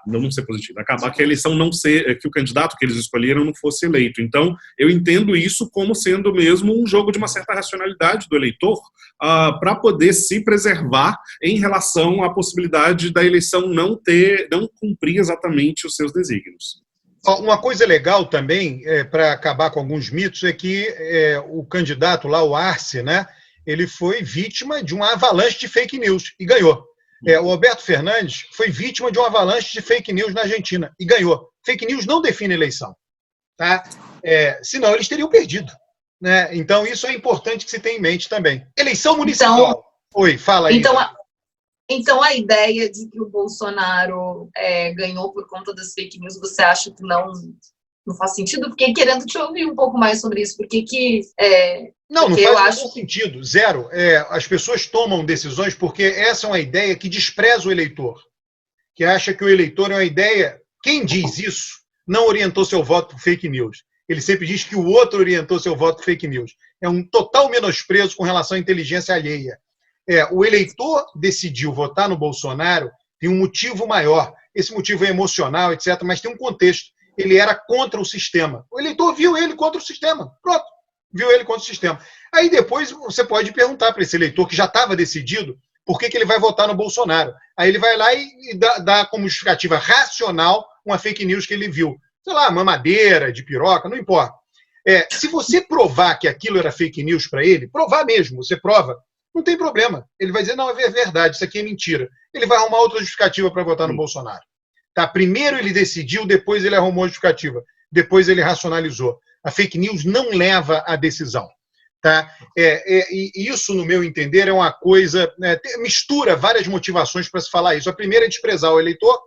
não ser positiva, acabar que a eleição não ser, que o candidato que eles escolheram não fosse eleito. Então, eu entendo isso como sendo mesmo um jogo de uma certa racionalidade do eleitor para poder se preservar em relação à possibilidade da eleição não cumprir exatamente os seus desígnios. Uma coisa legal também, para acabar com alguns mitos, é que o candidato lá, o Arce, né, ele foi vítima de uma avalanche de fake news e ganhou. O Alberto Fernandes foi vítima de uma avalanche de fake news na Argentina e ganhou. Fake news não define eleição, tá? Senão eles teriam perdido, né? Então isso é importante que se tenha em mente também. Eleição municipal. Oi, fala aí. Então a ideia de que o Bolsonaro ganhou por conta das fake news, você acha que não faz sentido? Fiquei querendo te ouvir um pouco mais sobre isso. Não faz nenhum sentido, zero. As pessoas tomam decisões porque essa é uma ideia que despreza o eleitor, que acha que o eleitor é uma ideia... Quem diz isso não orientou seu voto por fake news. Ele sempre diz que o outro orientou seu voto por fake news. É um total menosprezo com relação à inteligência alheia. O eleitor decidiu votar no Bolsonaro, tem um motivo maior. Esse motivo é emocional, etc., mas tem um contexto. Ele era contra o sistema. O eleitor viu ele contra o sistema. Pronto. Viu ele contra o sistema. Aí depois você pode perguntar para esse eleitor que já estava decidido por que ele vai votar no Bolsonaro. Aí ele vai lá e dá como justificativa racional uma fake news que ele viu. Sei lá, mamadeira, de piroca, não importa. Se você provar que aquilo era fake news para ele, provar mesmo, você prova, não tem problema. Ele vai dizer, não, é verdade, isso aqui é mentira. Ele vai arrumar outra justificativa para votar no Bolsonaro. Tá? Primeiro ele decidiu, depois ele arrumou a justificativa, depois ele racionalizou. A fake news não leva à decisão. Tá? E isso, no meu entender, é uma coisa... mistura várias motivações para se falar isso. A primeira é desprezar o eleitor.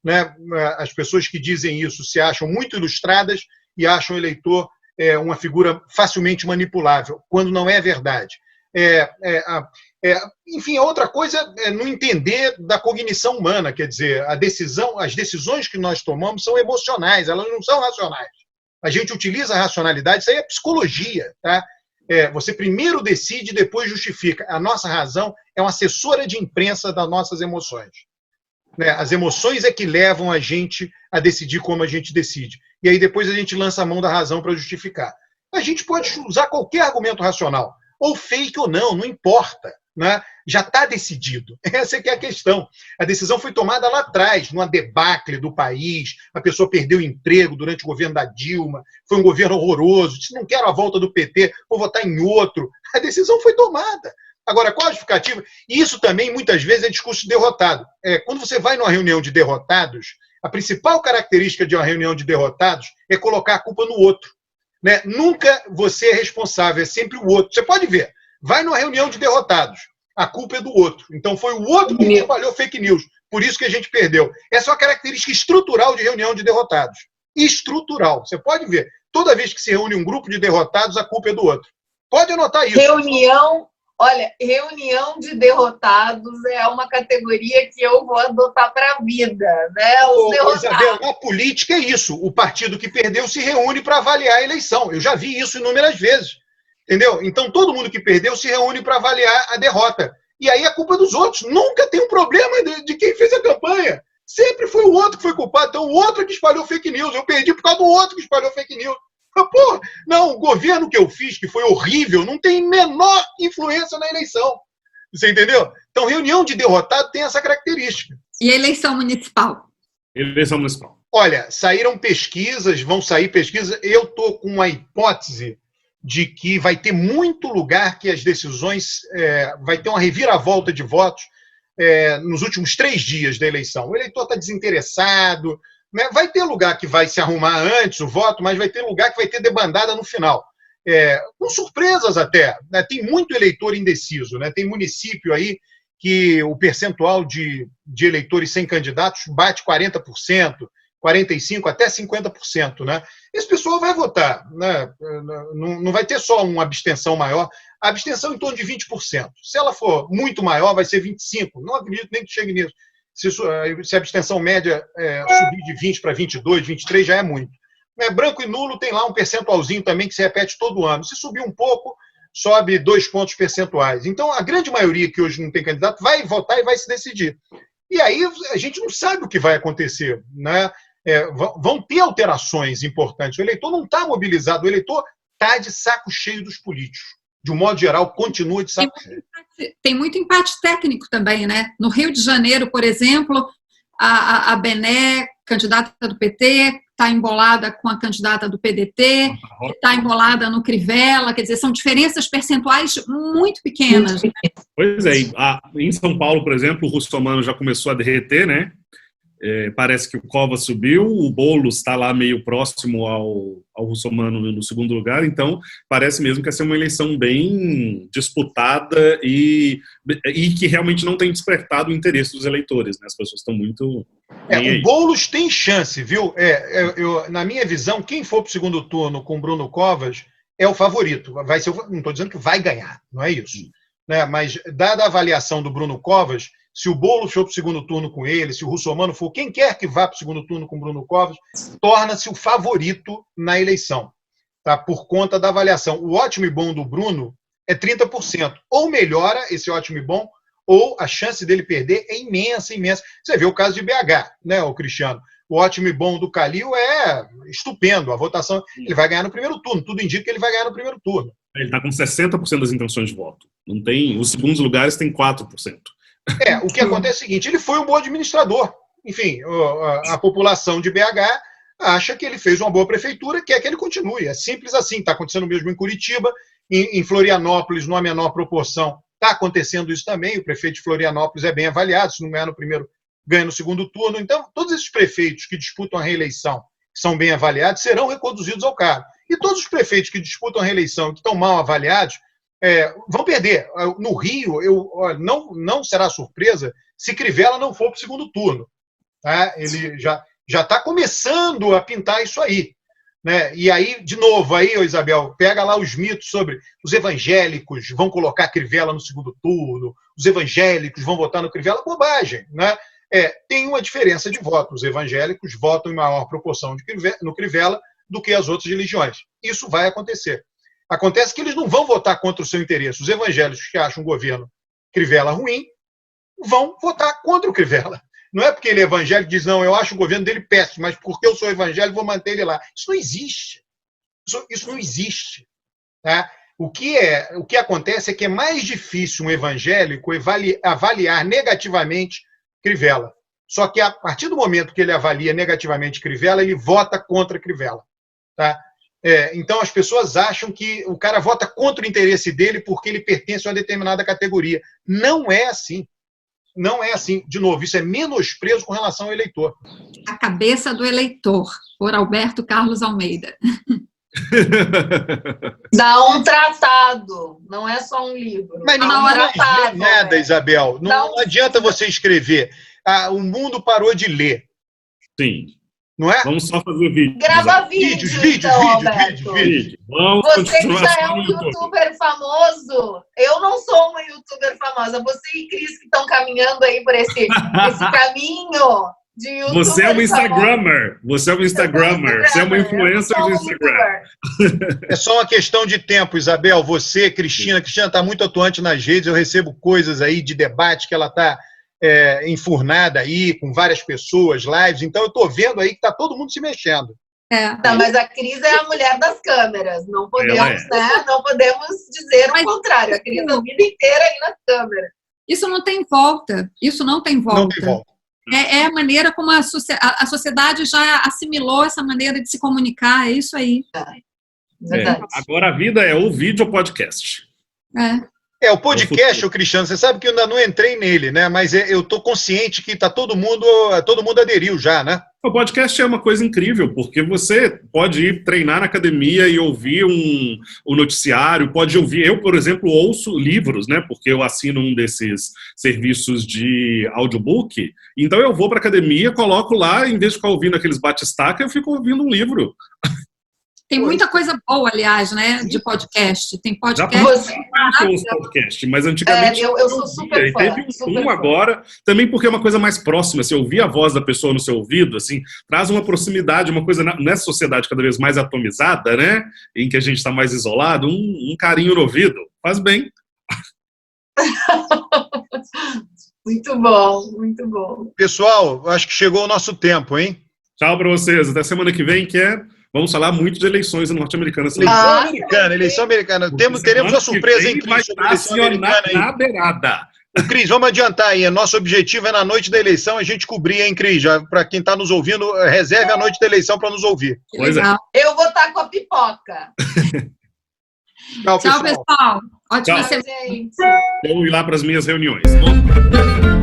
Né? As pessoas que dizem isso se acham muito ilustradas e acham o eleitor uma figura facilmente manipulável, quando não é verdade. Enfim, a outra coisa é não entender da cognição humana. Quer dizer, as decisões que nós tomamos são emocionais, elas não são racionais. A gente utiliza a racionalidade, isso aí é psicologia, tá? Você primeiro decide, depois justifica. A nossa razão é uma assessora de imprensa das nossas emoções. né? As emoções é que levam a gente a decidir como a gente decide. E aí depois a gente lança a mão da razão para justificar. A gente pode usar qualquer argumento racional, ou fake ou não importa. Né? Já está decidido. Essa é que é a questão. A decisão foi tomada lá atrás, numa debacle do país, a pessoa perdeu o emprego durante o governo da Dilma, foi um governo horroroso, disse, não quero a volta do PT, vou votar em outro. A decisão foi tomada. Agora, qual a justificativa? E isso também, muitas vezes, é discurso de derrotado. Quando você vai numa reunião de derrotados, a principal característica de uma reunião de derrotados é colocar a culpa no outro. Né? Nunca você é responsável, é sempre o outro. Você pode ver. Vai numa reunião de derrotados. A culpa é do outro. Então, foi o outro que espalhou fake news. Por isso que a gente perdeu. Essa é uma característica estrutural de reunião de derrotados. Estrutural. Você pode ver. Toda vez que se reúne um grupo de derrotados, a culpa é do outro. Pode anotar isso. Reunião de derrotados é uma categoria que eu vou adotar para a vida. Né? Isabel, na política é isso. O partido que perdeu se reúne para avaliar a eleição. Eu já vi isso inúmeras vezes. Entendeu? Então, todo mundo que perdeu se reúne para avaliar a derrota. E aí a culpa é dos outros. Nunca tem um problema de quem fez a campanha. Sempre foi o outro que foi culpado. Então, o outro que espalhou fake news. Eu perdi por causa do outro que espalhou fake news. Pô, não, o governo que eu fiz, que foi horrível, não tem menor influência na eleição. Você entendeu? Então, reunião de derrotado tem essa característica. E a eleição municipal? Eleição municipal. Olha, saíram pesquisas, vão sair pesquisas. Eu estou com uma hipótese de que vai ter muito lugar que as decisões, vai ter uma reviravolta de votos nos últimos 3 dias da eleição. O eleitor está desinteressado, né? Vai ter lugar que vai se arrumar antes o voto, mas vai ter lugar que vai ter debandada no final. Com surpresas até. Né? Tem muito eleitor indeciso. Né? Tem município aí que o percentual de eleitores sem candidatos bate 40%, 45%, até 50%. Né? Esse pessoal vai votar. Né? Não vai ter só uma abstenção maior. A abstenção em torno de 20%. Se ela for muito maior, vai ser 25%. Não acredito nem que chegue nisso. Se a abstenção média subir de 20 para 22, 23, já é muito. Branco e nulo tem lá um percentualzinho também que se repete todo ano. Se subir um pouco, sobe 2 pontos percentuais. Então, a grande maioria que hoje não tem candidato vai votar e vai se decidir. E aí a gente não sabe o que vai acontecer. Né? Vão ter alterações importantes. O eleitor não está mobilizado, o eleitor está de saco cheio dos políticos. De um modo geral, continua de saco cheio. Tem muito empate técnico também, né? No Rio de Janeiro, por exemplo, a Bené, candidata do PT, está embolada com a candidata do PDT, está embolada no Crivella, quer dizer, são diferenças percentuais muito pequenas. Né? Pois é, em São Paulo, por exemplo, o Russomano já começou a derreter, né? Parece que o Covas subiu, o Boulos está lá meio próximo ao Russomano no segundo lugar, então parece mesmo que vai ser uma eleição bem disputada e que realmente não tem despertado o interesse dos eleitores, né? As pessoas estão muito... o Boulos tem chance, viu? Na minha visão, quem for para o segundo turno com Bruno Covas é o favorito. Vai ser, não estou dizendo que vai ganhar, não é isso. Né? Mas, dada a avaliação do Bruno Covas, se o Boulos for para o segundo turno com ele, se o Russomano for, quem quer que vá para o segundo turno com o Bruno Covas, torna-se o favorito na eleição, tá? Por conta da avaliação. O ótimo e bom do Bruno é 30%. Ou melhora esse ótimo e bom, ou a chance dele perder é imensa, imensa. Você vê o caso de BH, né, o Cristiano? O ótimo e bom do Calil é estupendo. A votação, ele vai ganhar no primeiro turno. Tudo indica que ele vai ganhar no primeiro turno. Ele está com 60% das intenções de voto. Não tem, os segundos lugares têm 4%. O que acontece é o seguinte, ele foi um bom administrador. Enfim, a população de BH acha que ele fez uma boa prefeitura, quer que ele continue. É simples assim, está acontecendo mesmo em Curitiba, em Florianópolis, numa menor proporção, está acontecendo isso também. O prefeito de Florianópolis é bem avaliado, se não ganhar no primeiro, ganha no segundo turno. Então, todos esses prefeitos que disputam a reeleição, que são bem avaliados, serão reconduzidos ao cargo. E todos os prefeitos que disputam a reeleição, que estão mal avaliados, vão perder. No Rio, não será surpresa se Crivella não for para o segundo turno. Tá? Ele já está começando a pintar isso aí. Né? E aí, de novo, aí, Isabel, pega lá os mitos sobre os evangélicos vão colocar Crivella no segundo turno, os evangélicos vão votar no Crivella. Bobagem. Né? Tem uma diferença de voto. Os evangélicos votam em maior proporção no Crivella do que as outras religiões. Isso vai acontecer. Acontece que eles não vão votar contra o seu interesse. Os evangélicos que acham o governo Crivella ruim vão votar contra o Crivella. Não é porque ele é evangélico que diz, não, eu acho o governo dele péssimo, mas porque eu sou evangélico, vou manter ele lá. Isso não existe. Isso não existe. Tá? O que acontece é que é mais difícil um evangélico avaliar negativamente Crivella. Só que a partir do momento que ele avalia negativamente Crivella, ele vota contra Crivella. Tá? Então as pessoas acham que o cara vota contra o interesse dele porque ele pertence a uma determinada categoria. Não é assim. Não é assim. De novo, isso é menosprezo com relação ao eleitor. A Cabeça do Eleitor, por Alberto Carlos Almeida. Dá um tratado, não é só um livro. Mas não é tratado, nada, Isabel. Não adianta você escrever. O mundo parou de ler. Sim. Não é? Vamos só fazer vídeo. Grava vídeo, então, vídeo. Vamos você que já é um youtuber famoso, eu não sou uma youtuber famosa. Você e Cris que estão caminhando aí por esse caminho de youtuber. Você é uma Instagrammer. Você é uma Instagrammer. Você é uma influencer do Instagram. É só uma questão de tempo, Isabel. Você, Cristina está muito atuante nas redes. Eu recebo coisas aí de debate que ela está enfurnada aí, com várias pessoas, lives. Então, eu estou vendo aí que está todo mundo se mexendo. Tá, mas a Cris é a mulher das câmeras. Não podemos, não podemos dizer o contrário. A Cris a vida inteira aí nas câmeras. Isso não tem volta. Isso não tem volta. Não tem volta. É a maneira como a sociedade já assimilou essa maneira de se comunicar. É isso aí. Agora a vida é ou vídeo ou podcast. O podcast, o Cristiano, você sabe que eu ainda não entrei nele, né? Mas eu estou consciente que todo mundo aderiu já, né? O podcast é uma coisa incrível, porque você pode ir treinar na academia e ouvir um noticiário, pode ouvir. Eu, por exemplo, ouço livros, né? Porque eu assino um desses serviços de audiobook. Então eu vou para a academia, coloco lá, em vez de ficar ouvindo aqueles bate-estaca, eu fico ouvindo um livro. Tem muita coisa boa, aliás, né, de podcast. Tem podcast. Mas antigamente eu sou super fã. Teve agora, também porque é uma coisa mais próxima. Se ouvir a voz da pessoa no seu ouvido, assim, traz uma proximidade, uma coisa nessa sociedade cada vez mais atomizada, né, em que a gente está mais isolado, um carinho no ouvido. Faz bem. Muito bom, muito bom. Pessoal, acho que chegou o nosso tempo, hein? Tchau para vocês. Até semana que vem, vamos falar muito de eleições norte-americanas. Eleição americana. Teremos uma surpresa, hein, Cris, sobre a eleição americana aí. Na beirada. Cris, vamos adiantar aí. Nosso objetivo é na noite da eleição a gente cobrir, hein, Cris? Para quem está nos ouvindo, reserve a noite da eleição para nos ouvir. Pois é. Eu vou estar com a pipoca. Tchau, pessoal. Ótima semana. Gente. Vou ir lá para as minhas reuniões. Bom?